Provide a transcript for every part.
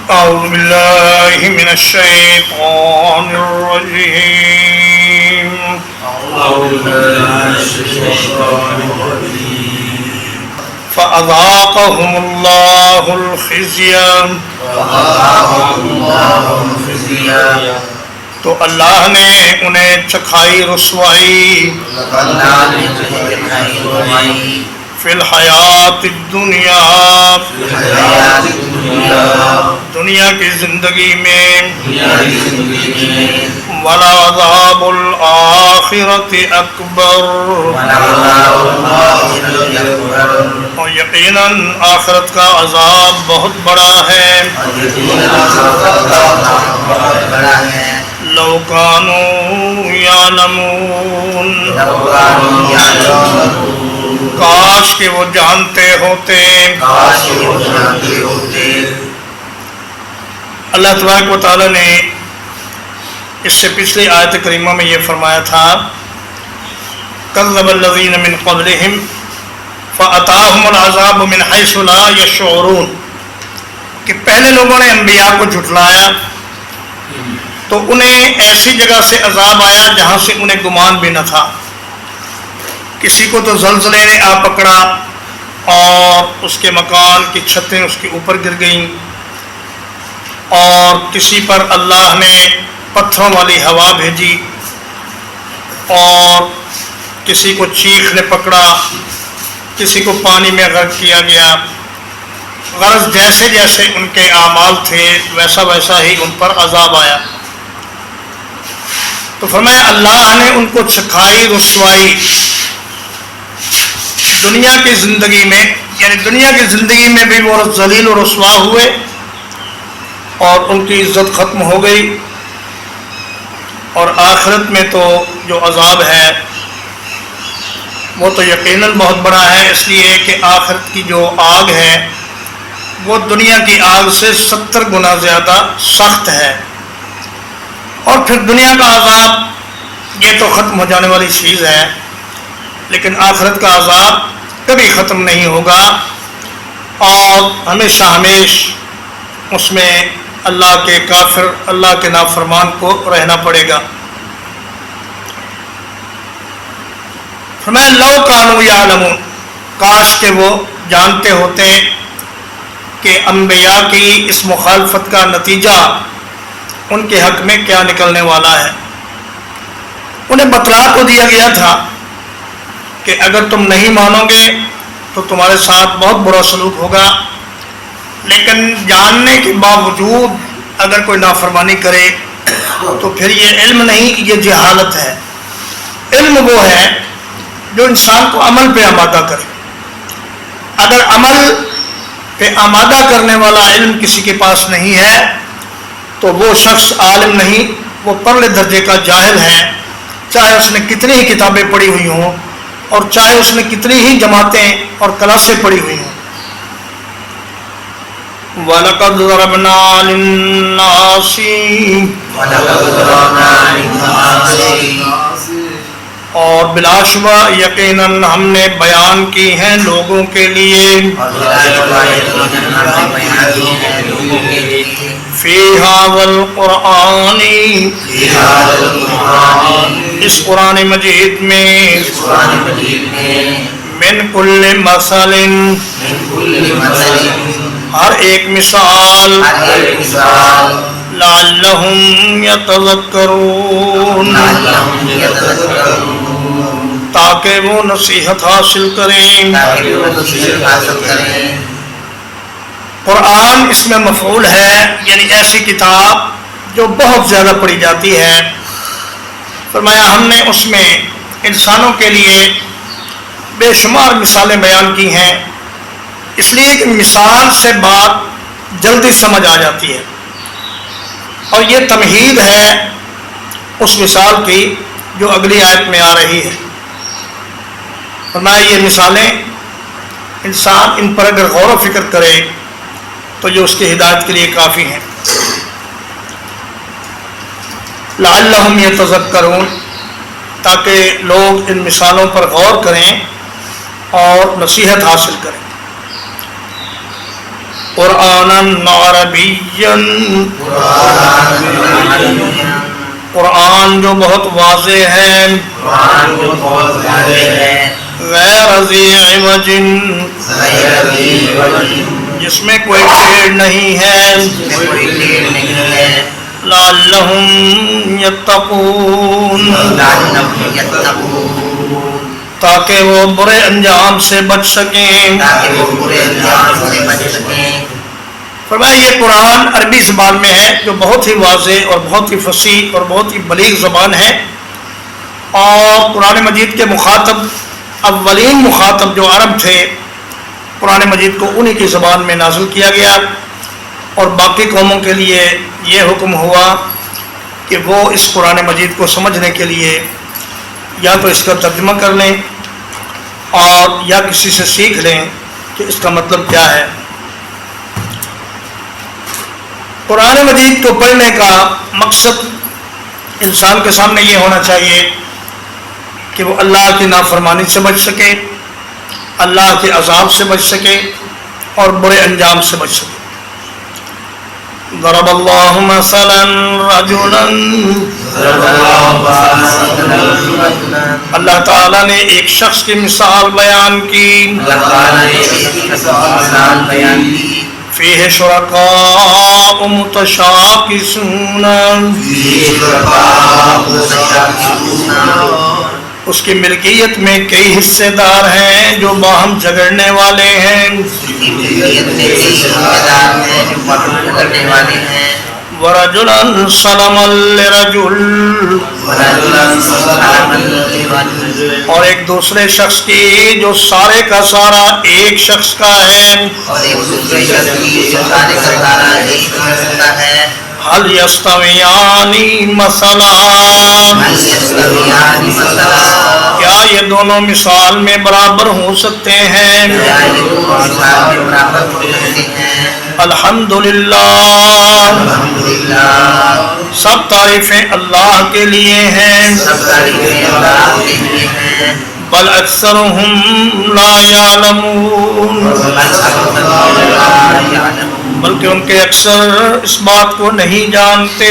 أعوذ بالله من الشيطان الرجيم فأذاقهم الله الخزي تو اللہ نے انہیں چکھائی رسوائی فی الحیات الدنیا دنیا کی زندگی میں وَلَعَذَابُ الْآخِرَةِ أَكْبَرُ اور یقیناً آخرت کا عذاب بہت بڑا ہے لَوْ كَانُوا يَعْلَمُونَ کاش کہ وہ جانتے ہوتے اللہ تبارک و تعالی نے اس سے پچھلی آیت کریمہ میں یہ فرمایا تھا کذب الذین من قبلہم فأتاہم العذاب من حیث لا یشعرون کہ پہلے لوگوں نے انبیاء کو جھٹلایا تو انہیں ایسی جگہ سے عذاب آیا جہاں سے انہیں گمان بھی نہ تھا کسی کو تو زلزلے نے آ پکڑا اور اس کے مکان کی چھتیں اس کے اوپر گر گئیں اور کسی پر اللہ نے پتھروں والی ہوا بھیجی اور کسی کو چیخ نے پکڑا کسی کو پانی میں غرق کیا گیا غرض جیسے جیسے ان کے اعمال تھے ویسا ویسا ہی ان پر عذاب آیا تو فرمایا اللہ نے ان کو چکھائی رسوائی دنیا کی زندگی میں یعنی دنیا کی زندگی میں بھی وہ ذلیل و رسوا ہوئے اور ان کی عزت ختم ہو گئی اور آخرت میں تو جو عذاب ہے وہ تو یقیناً بہت بڑا ہے اس لیے کہ آخرت کی جو آگ ہے وہ دنیا کی آگ سے 70 گنا زیادہ سخت ہے اور پھر دنیا کا عذاب یہ تو ختم ہو جانے والی چیز ہے لیکن آخرت کا عذاب کبھی ختم نہیں ہوگا اور ہمیشہ ہمیش اس میں اللہ کے کافر اللہ کے نافرمان کو رہنا پڑے گا فرمایا لو کانوا یعلمون کاش کہ وہ جانتے ہوتے کہ انبیاء کی اس مخالفت کا نتیجہ ان کے حق میں کیا نکلنے والا ہے انہیں بتلا کو دیا گیا تھا کہ اگر تم نہیں مانو گے تو تمہارے ساتھ بہت برا سلوک ہوگا لیکن جاننے کے باوجود اگر کوئی نافرمانی کرے تو پھر یہ علم نہیں یہ جہالت ہے علم وہ ہے جو انسان کو عمل پہ آمادہ کرے اگر عمل پہ آمادہ کرنے والا علم کسی کے پاس نہیں ہے تو وہ شخص عالم نہیں وہ پرلے درجے کا جاہل ہے چاہے اس نے کتنی ہی کتابیں پڑھی ہوئی ہوں اور چاہے اس نے کتنی ہی جماعتیں اور کلاسیں پڑھی ہوئی ہوں وَلَقَدْ ضَرَبْنَا لِلنَّاسِ اور بلا شبہ یقیناً ہم نے بیان کی ہیں لوگوں کے لیے فی ھذا القرآن اس قرآن مجید میں من کل مثل ہر ایک مثال لعلہم یتذکرون تاکہ وہ نصیحت حاصل کریں قرآن اس میں مفعول ہے یعنی ایسی کتاب جو بہت زیادہ پڑھی جاتی ہے فرمایا ہم نے اس میں انسانوں کے لیے بے شمار مثالیں بیان کی ہیں اس لیے کہ مثال سے بات جلدی سمجھ آ جاتی ہے اور یہ تمہید ہے اس مثال کی جو اگلی آیت میں آ رہی ہے فرمایا یہ مثالیں انسان ان پر اگر غور و فکر کرے تو یہ اس کی ہدایت کے لیے کافی ہیں لعلہم یتذکرون تاکہ لوگ ان مثالوں پر غور کریں اور نصیحت حاصل کریں قرآنً عربیًّا، قرآن جو بہت واضح ہے، غیر ذی عوج، جس میں کوئی ٹیڑھ نہیں ہے، لعلہم یتقون، تاکہ وہ برے انجام سے بچ سکیں۔ فرمایا یہ قرآن عربی زبان میں ہے جو بہت ہی واضح اور بہت ہی فصیح اور بہت ہی بلیغ زبان ہے، اور قرآن مجید کے مخاطب، اولین مخاطب جو عرب تھے، قرآن مجید کو انہی کی زبان میں نازل کیا گیا، اور باقی قوموں کے لیے یہ حکم ہوا کہ وہ اس قرآن مجید کو سمجھنے کے لیے یا تو اس کا ترجمہ کر لیں اور یا کسی سے سیکھ لیں کہ اس کا مطلب کیا ہے۔ قرآن مجید کو پڑھنے کا مقصد انسان کے سامنے یہ ہونا چاہیے کہ وہ اللہ کی نافرمانی سے بچ سکے، اللہ کے عذاب سے بچ سکے اور برے انجام سے بچ سکے۔ ضرب اللہ مثلا رجلا، اللہ تعالیٰ نے ایک شخص کی مثال بیان کی، فیہ شرکاء متشاکسون، اس کی ملکیت میں کئی حصے دار ہیں جو باہم جھگڑنے والے ہیں، وَرَجُلًا سَلَمًا لِرَجُلٍ، اور ایک دوسرے شخص کی جو سارے کا سارا ایک شخص کا ہے، هَلْ يَسْتَوِيَانِ مَثَلًا، کیا یہ دونوں مثال میں برابر ہو سکتے ہیں؟ الحمدللہ، سب تعریفیں اللہ کے لیے ہیں، بل اکثرہم لا یعلمون، بلکہ ان کے اکثر اس بات کو نہیں جانتے۔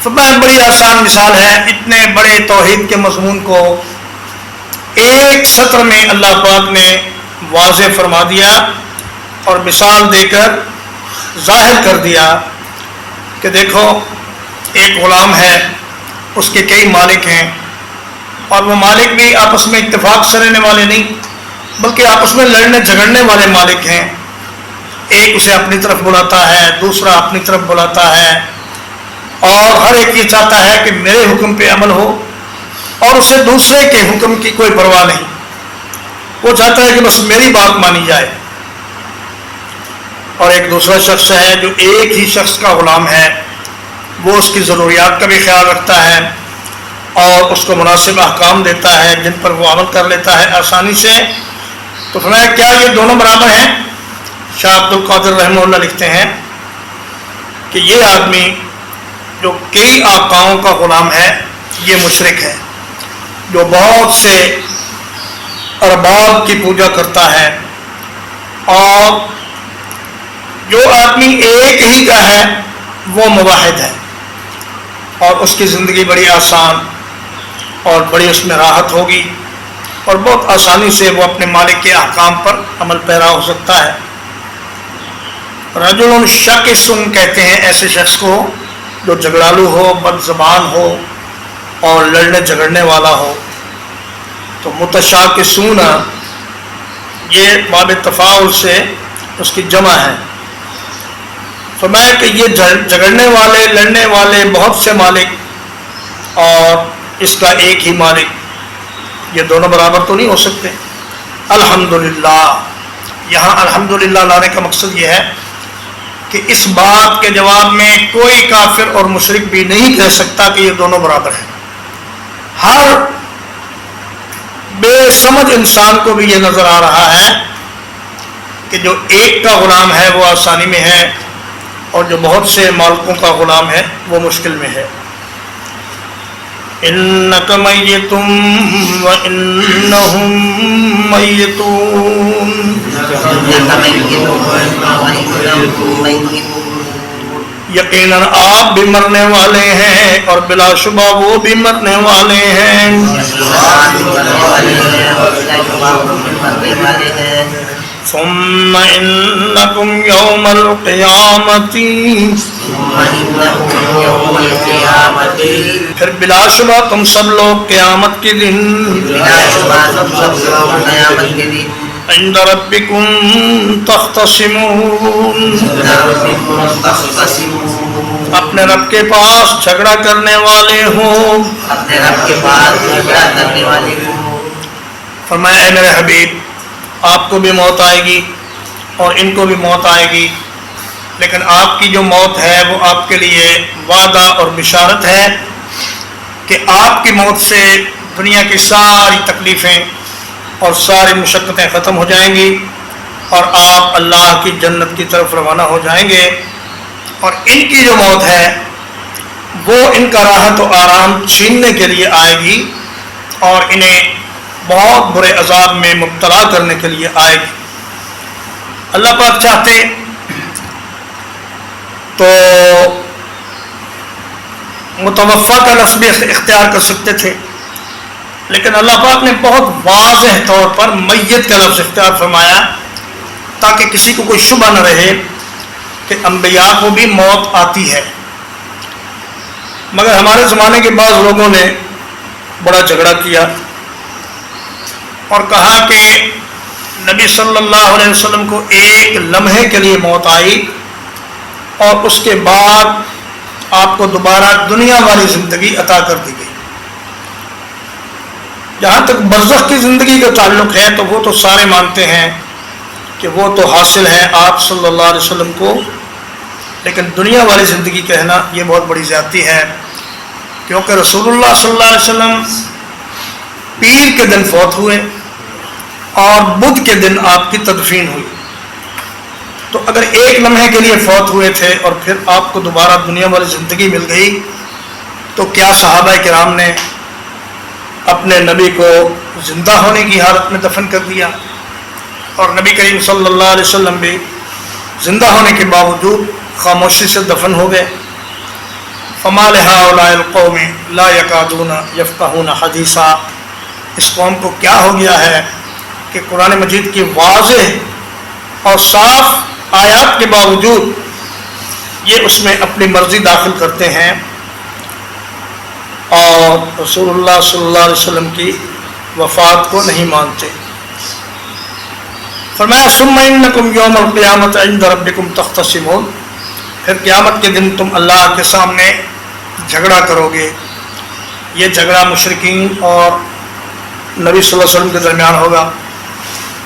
فرمایا بڑی آسان مثال ہے، اتنے بڑے توحید کے مضمون کو ایک سطر میں اللہ پاک نے واضح فرما دیا اور مثال دے کر ظاہر کر دیا کہ دیکھو ایک غلام ہے، اس کے کئی مالک ہیں، اور وہ مالک بھی آپس میں اتفاق سے رہنے والے نہیں بلکہ آپس میں لڑنے جھگڑنے والے مالک ہیں۔ ایک اسے اپنی طرف بلاتا ہے، دوسرا اپنی طرف بلاتا ہے، اور ہر ایک یہ چاہتا ہے کہ میرے حکم پہ عمل ہو، اور اسے دوسرے کے حکم کی کوئی پرواہ نہیں، وہ چاہتا ہے کہ بس میری بات مانی جائے۔ اور ایک دوسرا شخص ہے جو ایک ہی شخص کا غلام ہے، وہ اس کی ضروریات کا بھی خیال رکھتا ہے اور اس کو مناسب احکام دیتا ہے جن پر وہ عمل کر لیتا ہے آسانی سے۔ تو فرمایا کیا یہ دونوں برابر ہیں؟ شاہ عبد القادر رحمہ اللہ لکھتے ہیں کہ یہ آدمی جو کئی آقاؤں کا غلام ہے یہ مشرک ہے، جو بہت سے ارباب کی پوجا کرتا ہے، اور جو آدمی ایک ہی کا ہے وہ موحد ہے، اور اس کی زندگی بڑی آسان اور بڑی اس میں راحت ہوگی، اور بہت آسانی سے وہ اپنے مالک کے احکام پر عمل پیرا ہو سکتا ہے۔ رجل شاکس کہتے ہیں ایسے شخص کو جو جھگڑالو ہو، بد زبان ہو اور لڑنے جھگڑنے والا ہو۔ تو متشاکسون یہ باب تفاعل سے اس کی جمع ہے۔ فرمایا کہ یہ جھگڑنے والے، لڑنے والے بہت سے مالک اور اس کا ایک ہی مالک، یہ دونوں برابر تو نہیں ہو سکتے۔ الحمدللہ، یہاں الحمدللہ لانے کا مقصد یہ ہے کہ اس بات کے جواب میں کوئی کافر اور مشرک بھی نہیں کہہ سکتا کہ یہ دونوں برابر ہیں۔ ہر بے سمجھ انسان کو بھی یہ نظر آ رہا ہے کہ جو ایک کا غلام ہے وہ آسانی میں ہے، اور جو بہت سے مالکوں کا غلام ہے وہ مشکل میں ہے۔ إنك ميت وإنهم ميتون. یقیناً آپ بھی مرنے والے ہیں اور بلا شبہ وہ بھی مرنے والے ہیں. ثم إنكم يوم القيامة پھر بلا شبہ تم سب لوگ قیامت کے دن عند ربكم تختصمون اپنے رب کے پاس جھگڑا کرنے والے ہوں. فرمایا اے میرے حبیب آپ کو بھی موت آئے گی اور ان کو بھی موت آئے گی، لیکن آپ کی جو موت ہے وہ آپ کے لیے وعدہ اور بشارت ہے کہ آپ کی موت سے دنیا کی ساری تکلیفیں اور ساری مشقتیں ختم ہو جائیں گی اور آپ اللہ کی جنت کی طرف روانہ ہو جائیں گے. اور ان کی جو موت ہے وہ ان کا راحت و آرام چھیننے کے لیے آئے گی اور انہیں بہت برے عذاب میں مبتلا کرنے کے لیے آئے گی. اللہ پاک چاہتے تو متوفا کا لفظ بھی اختیار کر سکتے تھے، لیکن اللہ پاک نے بہت واضح طور پر میت کا لفظ اختیار فرمایا تاکہ کسی کو کوئی شبہ نہ رہے کہ انبیاء کو بھی موت آتی ہے. مگر ہمارے زمانے کے بعض لوگوں نے بڑا جھگڑا کیا اور کہا کہ نبی صلی اللہ علیہ وسلم کو ایک لمحے کے لیے موت آئی اور اس کے بعد آپ کو دوبارہ دنیا والی زندگی عطا کر دی گئی. جہاں تک برزخ کی زندگی کا تعلق ہے تو وہ تو سارے مانتے ہیں کہ وہ تو حاصل ہے آپ صلی اللہ علیہ وسلم کو، لیکن دنیا والی زندگی کہنا یہ بہت بڑی زیادتی ہے، کیونکہ رسول اللہ صلی اللہ علیہ وسلم پیر کے دن فوت ہوئے اور بدھ کے دن آپ کی تدفین ہوئی. تو اگر ایک لمحے کے لیے فوت ہوئے تھے اور پھر آپ کو دوبارہ دنیا والی زندگی مل گئی تو کیا صحابہ کرام نے اپنے نبی کو زندہ ہونے کی حالت میں دفن کر دیا؟ اور نبی کریم صلی اللہ علیہ وسلم بھی زندہ ہونے کے باوجود خاموشی سے دفن ہو گئے. فما لہؤلاء القوم لا یکادون یفقہون حدیثا، اس قوم کو کیا ہو گیا ہے کہ قرآن مجید کی واضح اور صاف آیات کے باوجود یہ اس میں اپنی مرضی داخل کرتے ہیں اور رسول اللہ صلی اللہ علیہ وسلم کی وفات کو نہیں مانتے. فرمایا ثم انکم یوم القیامت عند ربکم تختصمون، پھر قیامت کے دن تم اللہ کے سامنے جھگڑا کرو گے. یہ جھگڑا مشرکین اور نبی صلی اللہ علیہ وسلم کے درمیان ہوگا.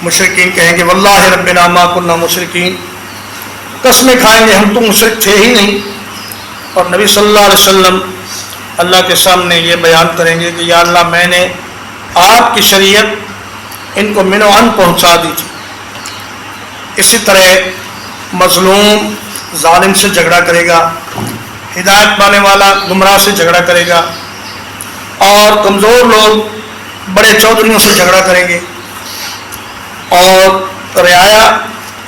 مشرکین کہیں گے واللہ ربنا ما کنا مشرکین، قسمیں کھائیں گے ہم تو مشرک تھے ہی نہیں. اور نبی صلی اللہ علیہ وسلم اللہ کے سامنے یہ بیان کریں گے کہ یا اللہ میں نے آپ کی شریعت ان کو من و عن پہنچا دی تھی. اسی طرح مظلوم ظالم سے جھگڑا کرے گا، ہدایت پانے والا گمراہ سے جھگڑا کرے گا، اور کمزور لوگ بڑے چودھریوں سے جھگڑا کریں گے، اور رعایا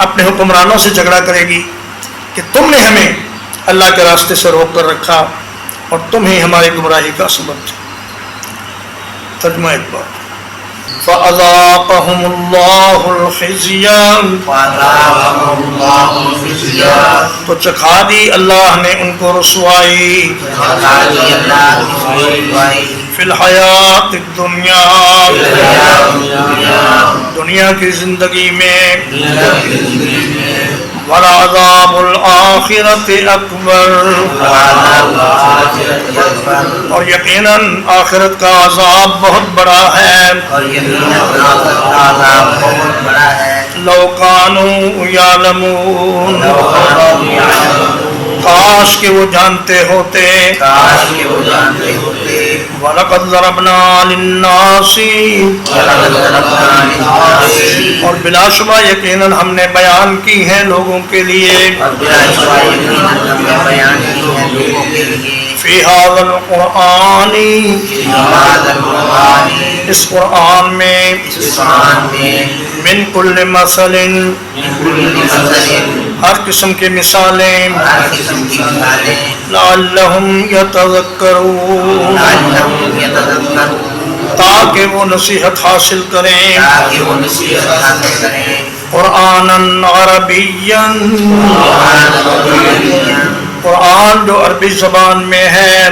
اپنے حکمرانوں سے جھگڑا کرے گی کہ تم نے ہمیں اللہ کے راستے سے روک کر رکھا اور تم ہی ہماری گمراہی کا سبب تھے. ترجمہ ایک بار فَأَذَاقَهُمُ اللَّهُ الْخِزْيَ، تو چکھا دی اللہ نے ان کو رسوائی، فی الحیات الدنیا، دنیا کی زندگی میں، وَلَعَذَابُ الْآخِرَةِ أَكْبَرُ، اور یقیناً آخرت کا عذاب بہت بڑا ہے. لَوْ كَانُوا يَعْلَمُونَ، کاش کہ وہ جانتے ہوتے. وَلَقَدْ ضَرَبْنَا لِلنَّاسِ، اور بلا شبہ یقیناً ہم نے بیان کی ہیں لوگوں کے لیے، فی فی ھذا القرآن، اس قرآن میں من کل مثل، ہر قسم کی مثالیں، لعلہم یتذکرون، تاکہ وہ نصیحت حاصل کریں، قرآناً عربیاً، قرآن جو عربی زبان میں ہے،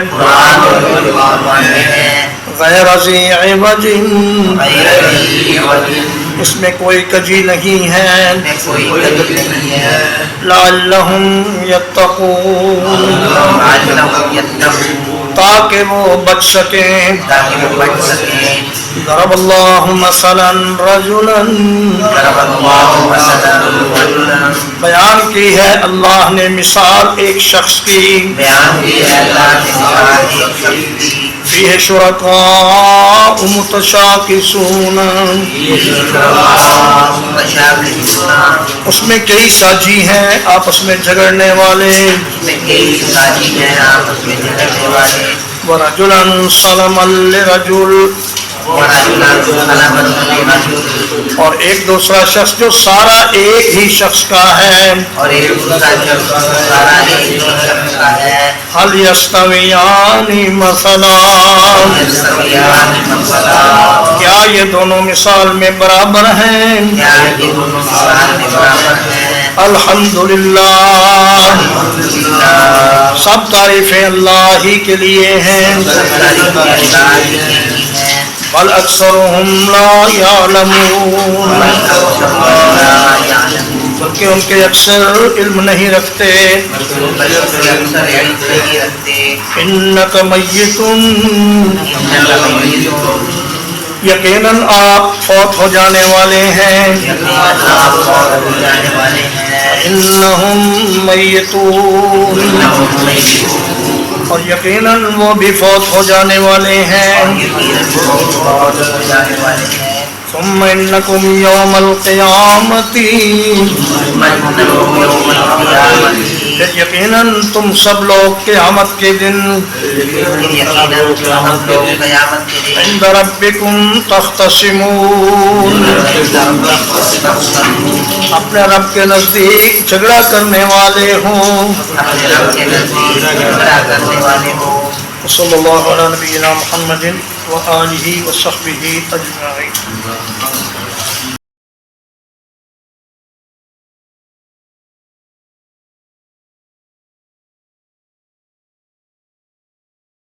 غیر ذی عوج، اس میں کوئی کجی نہیں ہے، لعلہم یتقون، تاکہ وہ بچ سکیں، ضرب اللہ مثلا رجلا، بیان کی ہے اللہ نے مثال ایک شخص کی، فیہ شرکاء متشاکسون، اس میں کئی ساجی ہیں آپس میں جھگڑنے والے، ورجلا سلما لرجل، اور ایک دوسرا شخص جو سارا ایک ہی شخص کا ہے، هل یستویان مثلا، کیا یہ دونوں مثال میں برابر ہیں؟ الحمدللہ، سب تعریفیں اللہ ہی کے لیے ہیں، بل اکثرهم لا یعلمون، بلکہ ان کے اکثر علم نہیں رکھتے، انک میت، یقیناً آپ فوت ہو جانے والے ہیں، انہم میتون، اور یقیناً وہ بھی فوت ہو جانے والے ہیں، ثم انکم یوم القیامت، پھر یقیناً تم سب لوگ قیامت کے دن عند ربکم تختصمون، اپنے رب کے نزدیک جھگڑا کرنے والے ہوں، صلی اللہ علی نبینا محمد وآلہ وصحبہ اجمعین۔